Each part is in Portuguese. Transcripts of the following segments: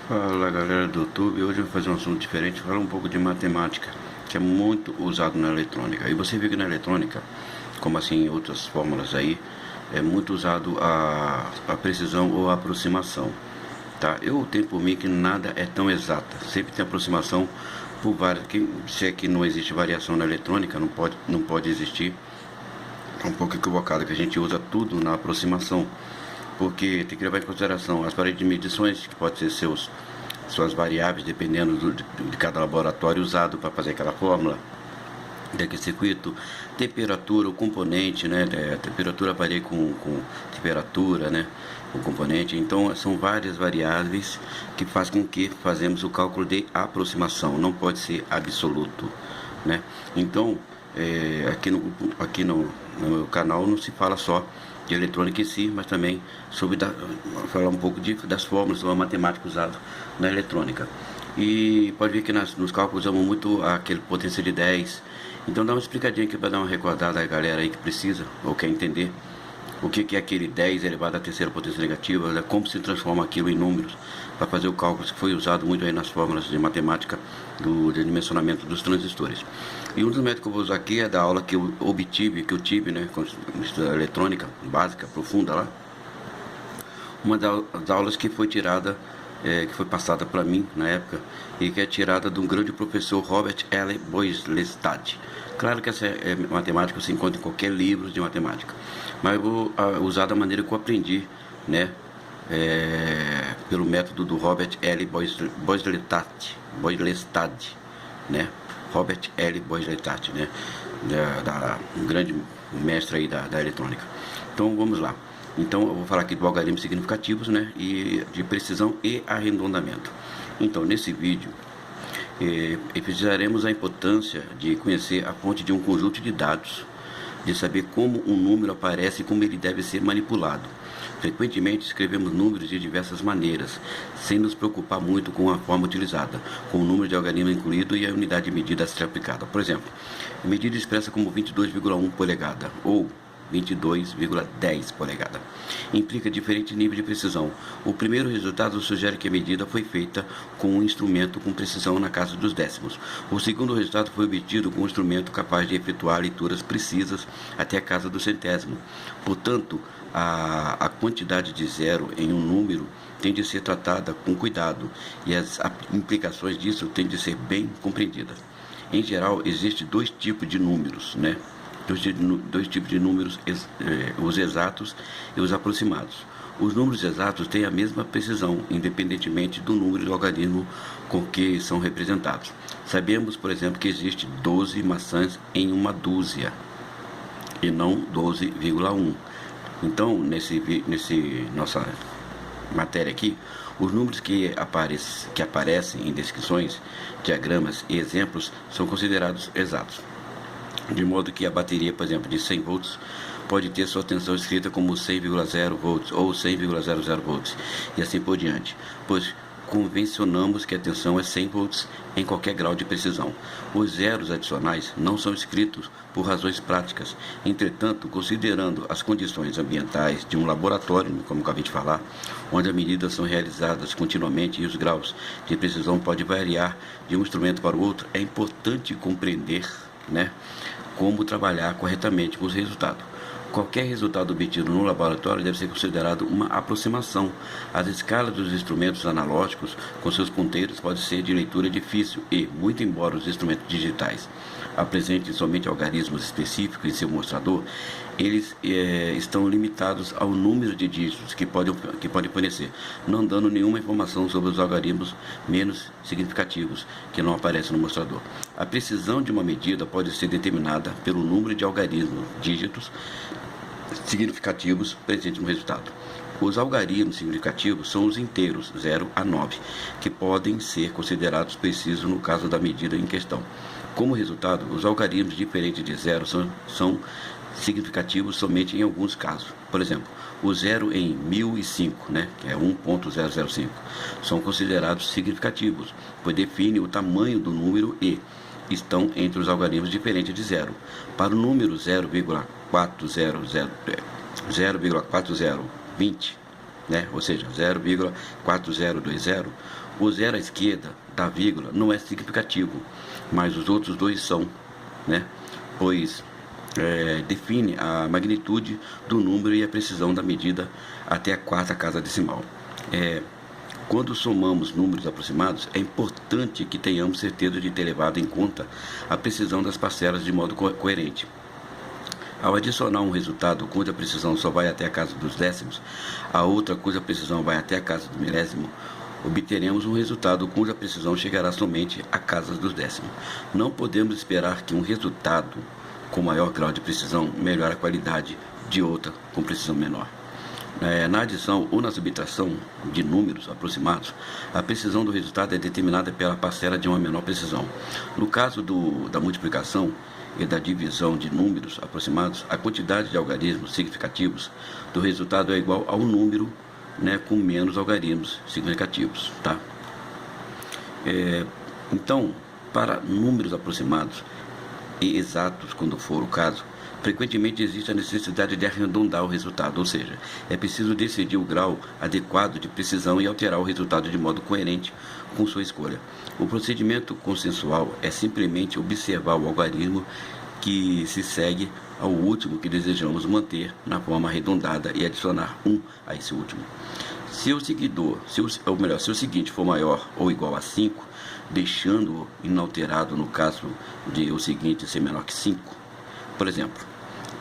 Fala galera do YouTube, hoje eu vou fazer um assunto diferente, falar um pouco de matemática, que é muito usado na eletrônica. E você vê que na eletrônica, como assim em outras fórmulas aí, é muito usado a precisão ou a aproximação, tá? Eu tenho por mim que nada é tão exata, sempre tem aproximação por várias, se é que não existe variação na eletrônica, não pode existir. É um pouco equivocado que a gente usa tudo na aproximação, porque tem que levar em consideração as paredes de medições, que pode ser suas variáveis, dependendo de cada laboratório usado para fazer aquela fórmula, daquele circuito, temperatura, o componente, né? Temperatura varia com temperatura, né? O componente. Então são várias variáveis que faz com que fazemos o cálculo de aproximação. Não pode ser absoluto, né? Então aqui no meu canal não se fala só de eletrônica em si, mas também sobre falar um pouco das fórmulas ou a matemática usada na eletrônica. E pode ver que nos cálculos usamos muito aquele potência de 10. Então dá uma explicadinha aqui para dar uma recordada à galera aí que precisa ou quer entender o que é aquele 10 elevado à terceira potência negativa, né? Como se transforma aquilo em números, para fazer o cálculo que foi usado muito aí nas fórmulas de matemática de dimensionamento dos transistores. E um dos métodos que eu vou usar aqui é da aula que eu tive, né, com eletrônica básica, profunda lá. Uma das aulas que foi tirada, que foi passada para mim na época, e que é tirada de um grande professor, Robert L. Boylestad. Claro que essa matemática você encontra em qualquer livro de matemática, mas eu vou usar da maneira que eu aprendi, né, pelo método do Robert L. Boylestad, né, Robert L. Boylestad, né, um grande mestre aí da eletrônica. Então vamos lá. Então eu vou falar aqui do algarismos significativos, né, e de precisão e arredondamento. Então nesse vídeo evidenciaremos a importância de conhecer a fonte de um conjunto de dados, de saber como um número aparece e como ele deve ser manipulado. Frequentemente escrevemos números de diversas maneiras, sem nos preocupar muito com a forma utilizada, com o número de algarismo incluído e a unidade de medida a ser aplicada. Por exemplo, a medida expressa como 22,1 polegada ou 22,10 polegada. Implica diferentes níveis de precisão. O primeiro resultado sugere que a medida foi feita com um instrumento com precisão na casa dos décimos. O segundo resultado foi obtido com um instrumento capaz de efetuar leituras precisas até a casa do centésimo. Portanto, a quantidade de zero em um número tem de ser tratada com cuidado e as implicações disso têm de ser bem compreendidas. Em geral, existem dois tipos de números, né? Dois tipos de números, os exatos e os aproximados. Os números exatos têm a mesma precisão, independentemente do número de algarismo com que são representados. Sabemos, por exemplo, que existe 12 maçãs em uma dúzia, e não 12,1. Então, nossa matéria aqui, os números que aparecem em descrições, diagramas e exemplos são considerados exatos. De modo que a bateria, por exemplo, de 100 volts pode ter sua tensão escrita como 100,0 volts ou 100,00 volts e assim por diante, pois convencionamos que a tensão é 100 volts em qualquer grau de precisão. Os zeros adicionais não são escritos por razões práticas. Entretanto, considerando as condições ambientais de um laboratório, como acabei de falar, onde as medidas são realizadas continuamente e os graus de precisão podem variar de um instrumento para o outro, é importante compreender, né, como trabalhar corretamente com os resultados. Qualquer resultado obtido no laboratório deve ser considerado uma aproximação. As escalas dos instrumentos analógicos com seus ponteiros podem ser de leitura difícil e, muito embora os instrumentos digitais apresentem somente algarismos específicos em seu mostrador, eles estão limitados ao número de dígitos que podem fornecer, não dando nenhuma informação sobre os algarismos menos significativos que não aparecem no mostrador. A precisão de uma medida pode ser determinada pelo número de algarismos, dígitos significativos presentes no resultado. Os algarismos significativos são os inteiros, 0 a 9, que podem ser considerados precisos no caso da medida em questão. Como resultado, os algarismos diferentes de zero são significativos somente em alguns casos. Por exemplo, o zero em 1005, né, que é 1.005, são considerados significativos, pois definem o tamanho do número e estão entre os algarismos diferentes de zero. Para o número 0,4020, né? Ou seja, 0,4020, o zero à esquerda da vírgula não é significativo, mas os outros dois são, né? Pois define a magnitude do número e a precisão da medida até a quarta casa decimal. Quando somamos números aproximados, é importante que tenhamos certeza de ter levado em conta a precisão das parcelas de modo coerente. Ao adicionar um resultado cuja precisão só vai até a casa dos décimos, a outra cuja precisão vai até a casa do milésimo, obteremos um resultado cuja precisão chegará somente à casa dos décimos. Não podemos esperar que um resultado com maior grau de precisão melhore a qualidade de outra com precisão menor. Na adição ou na subtração de números aproximados, a precisão do resultado é determinada pela parcela de uma menor precisão. No caso da multiplicação e da divisão de números aproximados, a quantidade de algarismos significativos do resultado é igual ao número, né, com menos algarismos significativos. Tá? Então, para números aproximados e exatos, quando for o caso, frequentemente existe a necessidade de arredondar o resultado, ou seja, é preciso decidir o grau adequado de precisão e alterar o resultado de modo coerente com sua escolha. O procedimento consensual é simplesmente observar o algarismo que se segue ao último que desejamos manter na forma arredondada e adicionar 1 a esse último. Se o seguinte for maior ou igual a 5, deixando-o inalterado no caso de o seguinte ser menor que 5, por exemplo,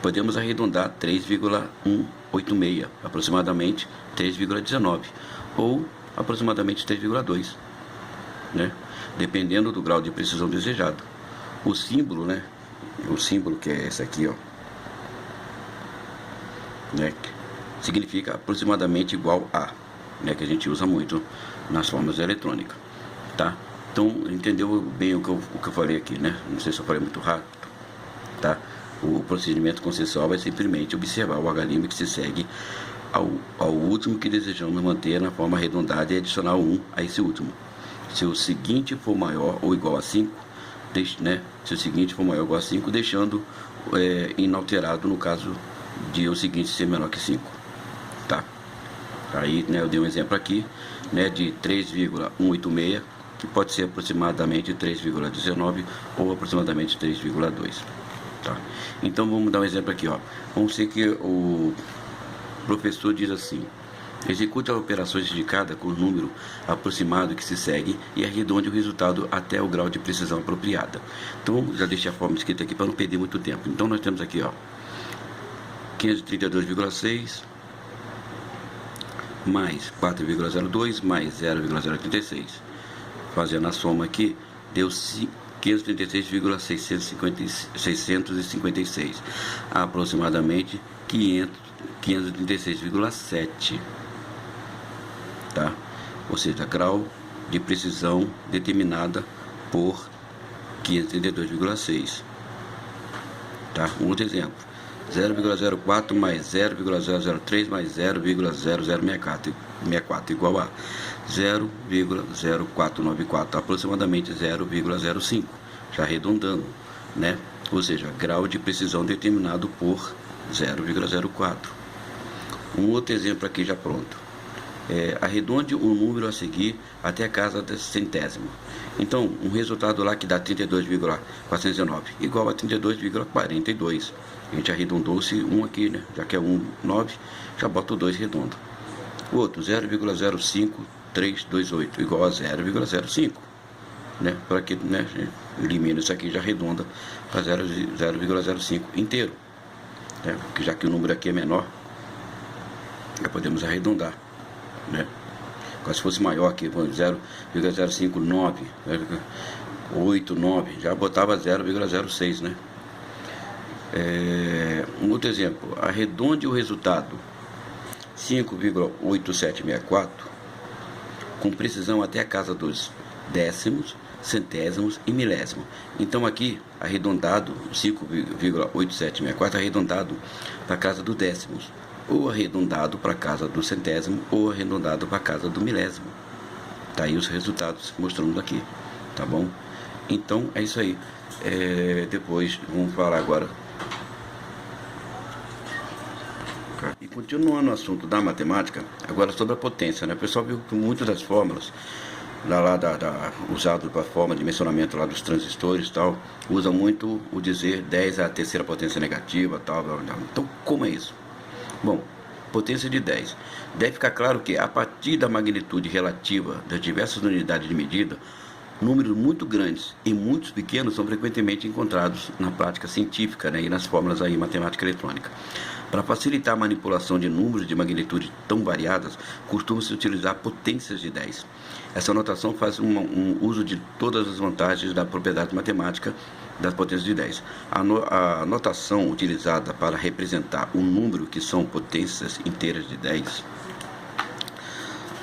podemos arredondar 3,186, aproximadamente 3,19, ou aproximadamente 3,2, né? Dependendo do grau de precisão desejado. O símbolo, né? O símbolo que é esse aqui, ó, né? Significa aproximadamente igual a, né? Que a gente usa muito nas formas eletrônicas, tá? Então, entendeu bem o que eu falei aqui, né? Não sei se eu falei muito rápido, tá? O procedimento consensual é simplesmente observar o algarismo que se segue ao último que desejamos manter na forma arredondada e adicionar 1 a esse último. Se o seguinte for maior ou igual a 5, se o seguinte for maior ou igual a 5, deixando inalterado no caso de o seguinte ser menor que 5. Tá? Aí, né, eu dei um exemplo aqui, né, de 3,186, que pode ser aproximadamente 3,19 ou aproximadamente 3,2. Tá? Então vamos dar um exemplo aqui, ó. Vamos ser que o professor diz assim: execute as operações indicadas com o número aproximado que se segue e arredonde o resultado até o grau de precisão apropriada. Então já deixei a forma escrita aqui para não perder muito tempo. Então nós temos aqui, ó, 532,6 mais 4,02 mais 0,036. Fazendo a soma aqui, deu 536,656, aproximadamente 536,7, tá? Ou seja, grau de precisão determinada por 532,6, tá? Um outro exemplo: 0,04 mais 0,003 mais 0,0064 igual a 0,0494, aproximadamente 0,05, já arredondando, né? Ou seja, grau de precisão determinado por 0,04. Um outro exemplo aqui já pronto. Arredonde o número a seguir até a casa do centésimo. Então, um resultado lá que dá 32,419 igual a 32,42. A gente arredondou-se um aqui, né? Já que é 9, já bota o 2 redondo. O outro, 0,05328 igual a 0,05, né? Para que, né, elimina isso aqui, já arredonda para 0,05 inteiro, né? Porque já que o número aqui é menor, já podemos arredondar, né? Agora, se fosse maior aqui, 0,059, 89, já botava 0,06, né? Um outro exemplo: arredonde o resultado 5,8764 com precisão até a casa dos décimos, centésimos e milésimo. Então aqui arredondado, 5,8764 arredondado para a casa dos décimos, ou arredondado para a casa do centésimo, ou arredondado para a casa do milésimo. Tá aí os resultados mostrando aqui, tá bom? Então é isso aí. Depois vamos falar agora. E continuando o assunto da matemática, agora sobre a potência, né? O pessoal viu que muitas das fórmulas usado para a forma de mencionamento lá dos transistores e tal, usa muito o dizer 10 à terceira potência negativa, tal, blá, blá. Então, como é isso? Bom, potência de 10. Deve ficar claro que, a partir da magnitude relativa das diversas unidades de medida, números muito grandes e muitos pequenos são frequentemente encontrados na prática científica, né, e nas fórmulas aí matemática eletrônica. Para facilitar a manipulação de números de magnitude tão variadas, costuma-se utilizar potências de 10. Essa notação faz um uso de todas as vantagens da propriedade matemática das potências de 10. A notação utilizada para representar um número que são potências inteiras de 10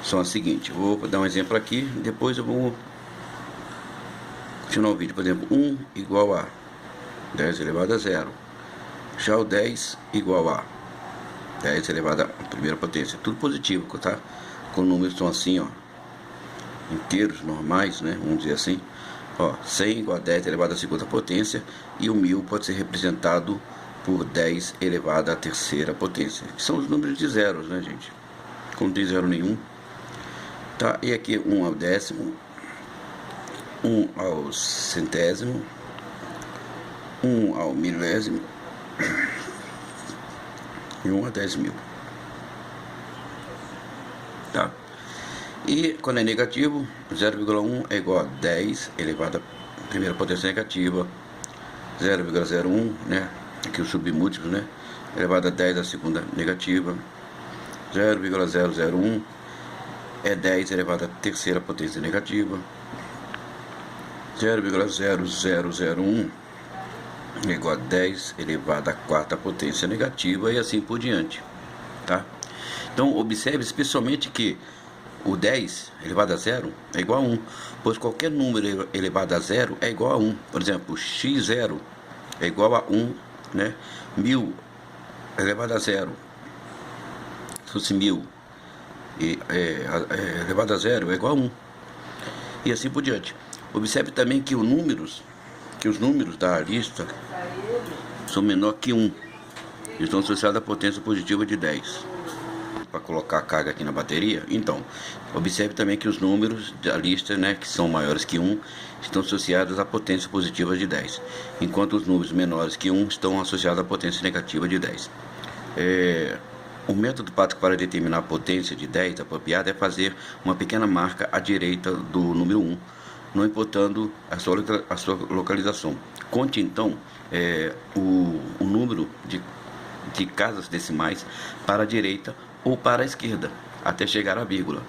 são as seguintes. Vou dar um exemplo aqui, depois eu vou continuar o vídeo. Por exemplo, 1 igual a 10 elevado a 0. Já o 10 igual a 10 elevado à primeira potência. Tudo positivo, tá? Com números são assim, ó, inteiros, normais, né? Vamos dizer assim. Ó, 100 igual a 10 elevado à segunda potência. E o 1000 pode ser representado por 10 elevado à terceira potência. Que são os números de zeros, né, gente? Não tem zero nenhum. Tá? E aqui 1 ao décimo, 1 ao centésimo, 1 ao milésimo e 1 a 10.000. Tá? E quando é negativo, 0,1 é igual a 10 elevado à primeira potência negativa, 0,01, né? Aqui os submúltiplos, né? Elevado a 10 à segunda negativa, 0,001 é 10 elevado à terceira potência negativa, 0,0001 é igual a 10 elevado à quarta potência negativa e assim por diante, tá? Então observe especialmente que o 10 elevado a 0 é igual a 1, pois qualquer número elevado a 0 é igual a 1. Por exemplo, x0 é igual a 1, né? 1000 elevado a 0, se fosse 1000 elevado a 0 é igual a 1, e assim por diante. Observe também que os números da lista são menor que 1, estão associados à potência positiva de 10. Para colocar a carga aqui na bateria, então, observe também que os números da lista, né, que são maiores que 1, estão associados à potência positiva de 10, enquanto os números menores que 1 estão associados à potência negativa de 10. O método prático para determinar a potência de 10 apropriada é fazer uma pequena marca à direita do número 1, não importando a sua localização. Conte então o número de casas decimais para a direita ou para a esquerda, até chegar à vírgula,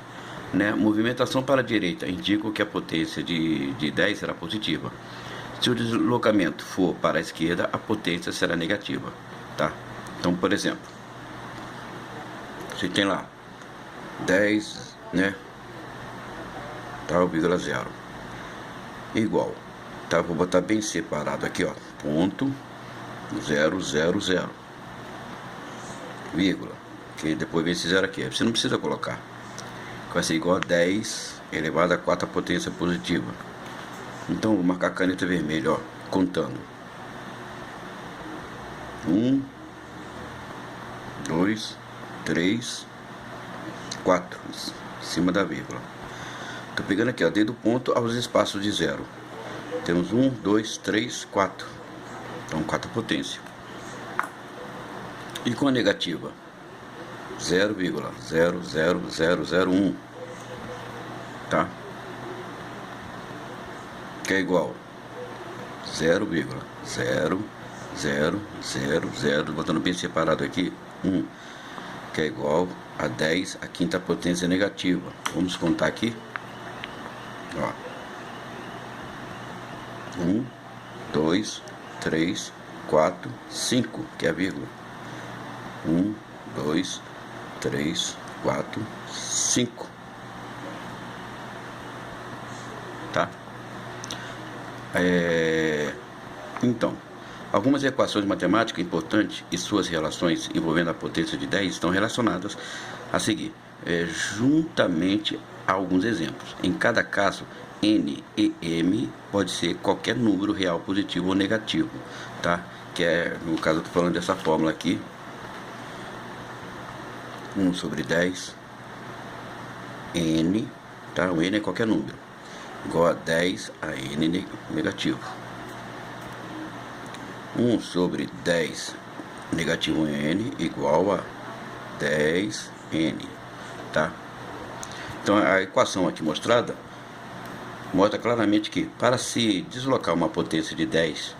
né? Movimentação para a direita indica que a potência de 10 será positiva. Se o deslocamento for para a esquerda, a potência será negativa, tá? Então, por exemplo, você tem lá 10, né, tal, vírgula 0, igual, tá? Vou botar bem separado aqui, ó, ponto 000, vírgula, que depois vem esse zero aqui, você não precisa colocar, vai ser igual a 10 elevado a 4 potência positiva. Então vou marcar a caneta vermelha, ó, contando 1, 2, 3, 4 em cima da vírgula. Tô pegando aqui, ó, desde o ponto aos espaços de zero. Temos 1, 2, 3, 4. Então 4 potência. E com a negativa 0,00001, tá? Que é igual 0,0000, botando bem separado aqui, 1, que é igual a 10 a quinta potência negativa. Vamos contar aqui, ó, 1, 2, 3, 4, 5, que é a vírgula. 1, 2, 3, 4, 5. Tá? Então, algumas equações matemáticas importantes e suas relações envolvendo a potência de 10 estão relacionadas a seguir, juntamente a alguns exemplos. Em cada caso, n e m pode ser qualquer número real positivo ou negativo, tá? Que é, no caso, eu estou falando dessa fórmula aqui, 1 sobre 10 n, tá? O n é qualquer número, igual a 10 a n negativo. 1 sobre 10 negativo n igual a 10n, tá? Então a equação aqui mostrada mostra claramente que para se deslocar uma potência de 10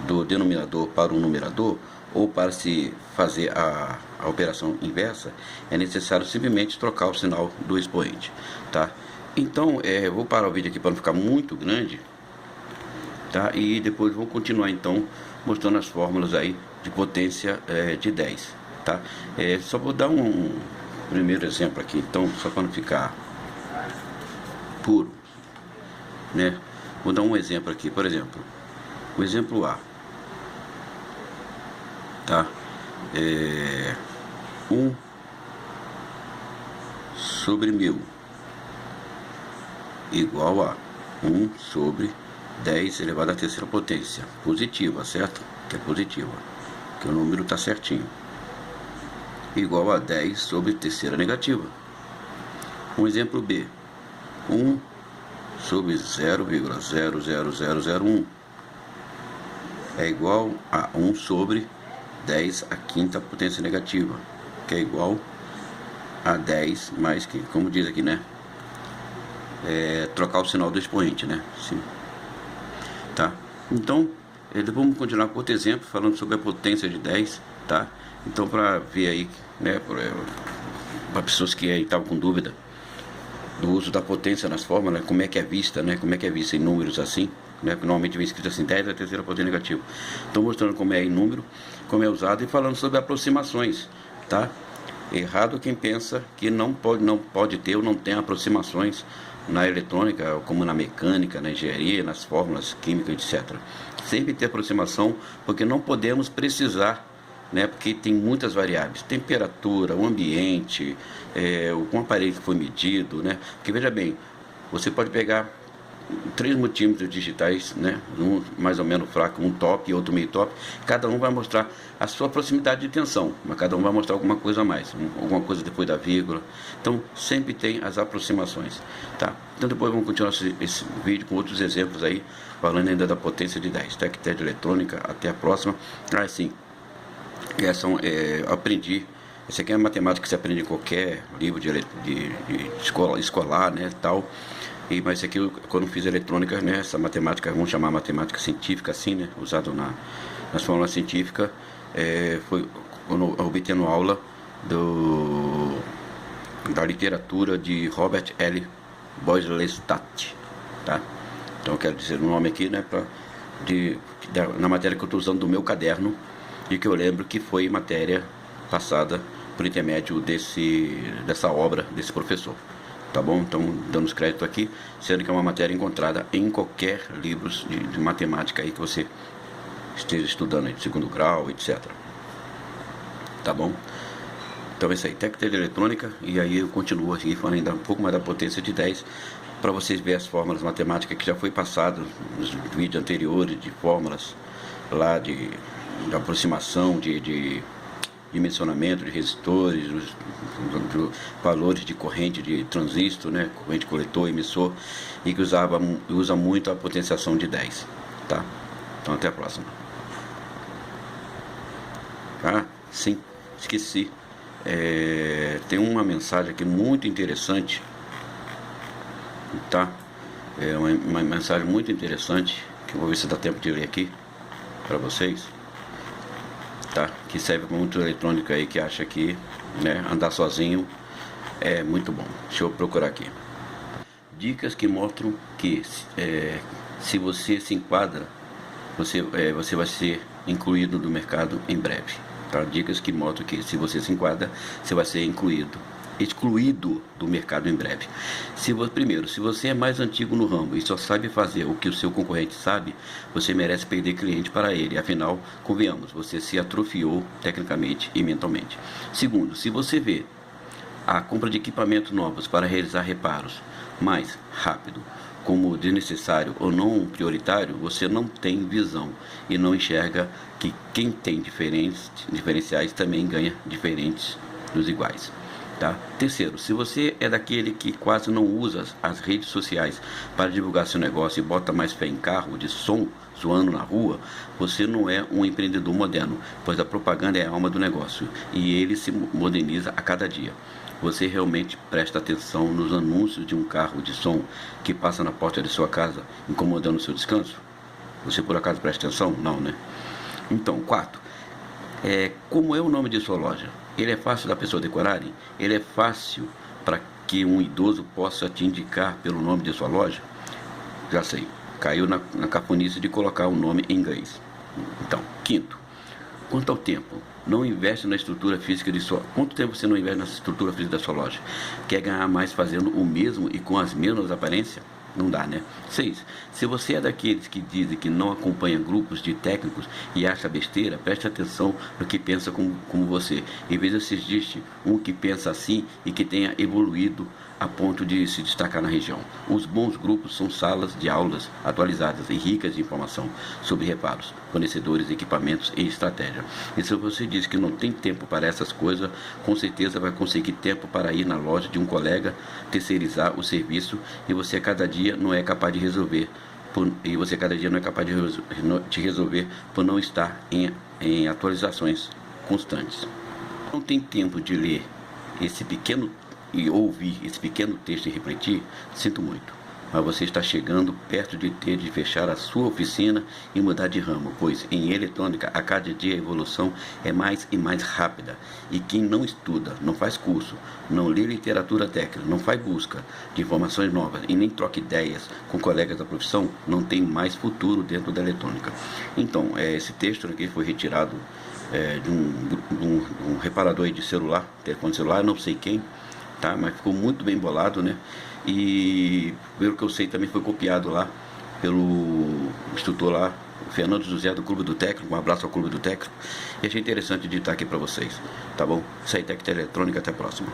do denominador para o numerador, ou para se fazer a operação inversa, é necessário simplesmente trocar o sinal do expoente, tá? Então, eu vou parar o vídeo aqui para não ficar muito grande, tá? E depois vou continuar então mostrando as fórmulas aí de potência de 10, tá? Só vou dar um primeiro exemplo aqui, então, só para não ficar puro, né? Vou dar um exemplo aqui, por exemplo, o exemplo A, tá? 1 sobre 1000 igual a 1 sobre 10 elevado à terceira potência positiva, certo? Que é positiva, que o número está certinho, igual a 10 sobre terceira negativa. Um exemplo B, 1 sobre 0,00001 é igual a 1 sobre 10 à quinta potência negativa, que é igual a 10 mais que, como diz aqui, né? Trocar o sinal do expoente, né? Sim. Tá? Então, depois vamos continuar com outro exemplo, falando sobre a potência de 10, tá? Então, para ver aí, né? Para pessoas que aí estavam com dúvida do uso da potência nas fórmulas, né? Como é que é vista, né? Como é que é vista em números assim, né? Normalmente vem escrito assim, 10 à terceira potência negativa. Estou mostrando como é em número, como é usado, e falando sobre aproximações, tá? Errado quem pensa que não pode ter ou não tem aproximações na eletrônica, como na mecânica, na engenharia, nas fórmulas químicas, etc. Sempre tem aproximação, porque não podemos precisar, né? Porque tem muitas variáveis, temperatura, o ambiente, o aparelho que foi medido, né? Porque veja bem, você pode pegar 3 multímetros digitais, né? Um mais ou menos fraco, um top e outro meio top. Cada um vai mostrar a sua proximidade de tensão, mas cada um vai mostrar alguma coisa a mais, alguma coisa depois da vírgula. Então sempre tem as aproximações, tá? Então depois vamos continuar esse vídeo com outros exemplos aí, falando ainda da potência de 10. Tec-Ted Eletrônica, até a próxima. Sim, aprendi. Essa aqui é a matemática que se aprende em qualquer livro de escola escolar, né, tal. Mas isso aqui, quando fiz eletrônica, né, essa matemática, vamos chamar matemática científica assim, né, usado nas fórmulas científicas, foi quando eu obtendo aula da literatura de Robert L. Boylestadt, tá? Então eu quero dizer o nome aqui, né, na matéria que eu estou usando do meu caderno, e que eu lembro que foi matéria passada por intermédio dessa obra desse professor. Tá bom? Então, dando os créditos aqui, sendo que é uma matéria encontrada em qualquer livro de matemática aí que você esteja estudando aí, de segundo grau, etc. Tá bom? Então é isso aí, Tec-Ted Eletrônica, e aí eu continuo aqui falando ainda um pouco mais da potência de 10, para vocês verem as fórmulas matemáticas que já foi passado nos vídeos anteriores, de fórmulas lá de aproximação, de dimensionamento de resistores, os valores de corrente de transistor, né, corrente coletor, emissor, e que usa muito a potenciação de 10, tá? Então até a próxima. Sim, esqueci, tem uma mensagem aqui muito interessante, tá? É uma mensagem muito interessante, que eu vou ver se dá tempo de ler aqui para vocês, tá? Que serve para muito eletrônico aí que acha que, né, andar sozinho é muito bom. Deixa eu procurar aqui. Dicas que mostram que se você se enquadra, você vai ser incluído no mercado em breve, tá? Dicas que mostram que se você se enquadra, você vai ser excluído do mercado em breve. Primeiro, se você é mais antigo no ramo e só sabe fazer o que o seu concorrente sabe, você merece perder cliente para ele. Afinal, convenhamos, você se atrofiou tecnicamente e mentalmente. Segundo, se você vê a compra de equipamentos novos para realizar reparos mais rápido como desnecessário ou não prioritário, você não tem visão e não enxerga que quem tem diferenciais também ganha diferentes dos iguais. Tá? Terceiro, se você é daquele que quase não usa as redes sociais para divulgar seu negócio e bota mais fé em carro de som zoando na rua, você não é um empreendedor moderno, pois a propaganda é a alma do negócio e ele se moderniza a cada dia. Você realmente presta atenção nos anúncios de um carro de som que passa na porta de sua casa, incomodando o seu descanso? Você por acaso presta atenção? Não, né? Então, quarto, como é o nome de sua loja? Ele é fácil da pessoa decorarem? Ele é fácil para que um idoso possa te indicar pelo nome de sua loja? Já sei, caiu na cafonice de colocar o nome em inglês. Então, quinto, quanto ao tempo, não investe na estrutura física de sua... Quanto tempo você não investe na estrutura física da sua loja? Quer ganhar mais fazendo o mesmo e com as mesmas aparências? Não dá, né? 6. Se você é daqueles que dizem que não acompanha grupos de técnicos e acha besteira, preste atenção no que pensa como você. Em vez de assistir um que pensa assim e que tenha evoluído a ponto de se destacar na região. Os bons grupos são salas de aulas atualizadas e ricas de informação sobre reparos, fornecedores, equipamentos e estratégia. E se você diz que não tem tempo para essas coisas, com certeza vai conseguir tempo para ir na loja de um colega, terceirizar o serviço e você cada dia não é capaz de resolver. De resolver por não estar em atualizações constantes. Não tem tempo de ler esse pequeno e ouvir esse pequeno texto e refletir, sinto muito, mas você está chegando perto de ter de fechar a sua oficina e mudar de ramo, pois em eletrônica a cada dia a evolução é mais e mais rápida, e quem não estuda, não faz curso, não lê literatura técnica, não faz busca de informações novas e nem troca ideias com colegas da profissão, não tem mais futuro dentro da eletrônica. Então, esse texto aqui foi retirado de um reparador de celular, telefone celular, não sei quem, tá? Mas ficou muito bem bolado, né? E pelo que eu sei também foi copiado lá pelo instrutor lá, o Fernando José do Clube do Técnico. Um abraço ao Clube do Técnico. E achei interessante de estar aqui para vocês, tá bom? Isso aí, Tech Eletrônica, até a próxima.